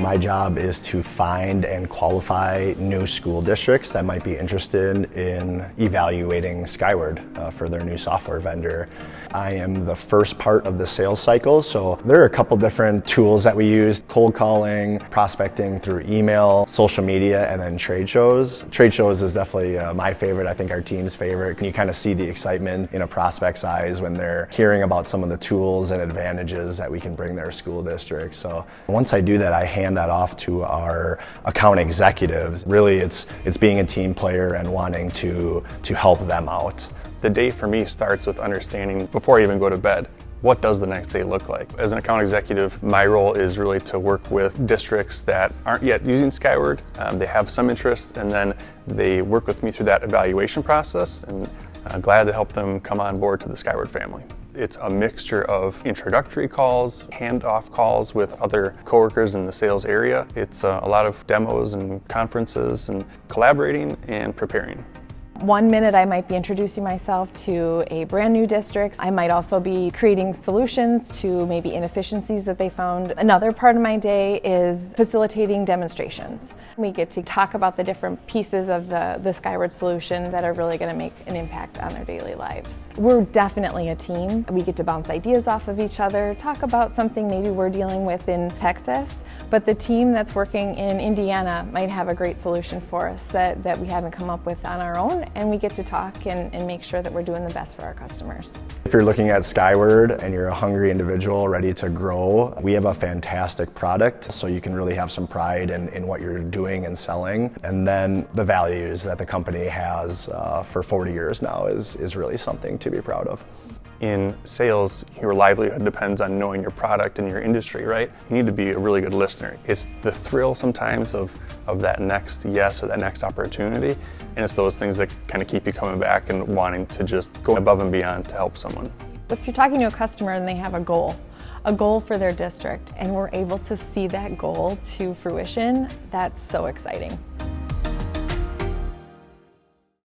My job is to find and qualify new school districts that might be interested in evaluating Skyward for their new software vendor. I am the first part of the sales cycle, so there are a couple different tools that we use: cold calling, prospecting through email, social media, and then trade shows. Trade shows is definitely my favorite, I think our team's favorite. You kind of see the excitement in a prospect's eyes when they're hearing about some of the tools and advantages that we can bring their school district. So once I do that, I hand that off to our account executives. Really, it's being a team player and wanting to help them out. The day for me starts with understanding, before I even go to bed, what does the next day look like? As an account executive, my role is really to work with districts that aren't yet using Skyward. They have some interest, and then they work with me through that evaluation process, and I'm glad to help them come on board to the Skyward family. It's a mixture of introductory calls, handoff calls with other coworkers in the sales area. It's a lot of demos and conferences and collaborating and preparing. 1 minute I might be introducing myself to a brand new district. I might also be creating solutions to maybe inefficiencies that they found. Another part of my day is facilitating demonstrations. We get to talk about the different pieces of the Skyward solution that are really going to make an impact on their daily lives. We're definitely a team. We get to bounce ideas off of each other, talk about something maybe we're dealing with in Texas, but the team that's working in Indiana might have a great solution for us that we haven't come up with on our own, and we get to talk and make sure that we're doing the best for our customers. If you're looking at Skyward and you're a hungry individual ready to grow, we have a fantastic product, so you can really have some pride in what you're doing and selling. And then the values that the company has for 40 years now is really something to be proud of. In sales, your livelihood depends on knowing your product and your industry, right? You need to be a really good listener. It's the thrill sometimes of that next yes or that next opportunity, and it's those things that kind of keep you coming back and wanting to just go above and beyond to help someone. If you're talking to a customer and they have a goal for their district, and we're able to see that goal to fruition, that's so exciting.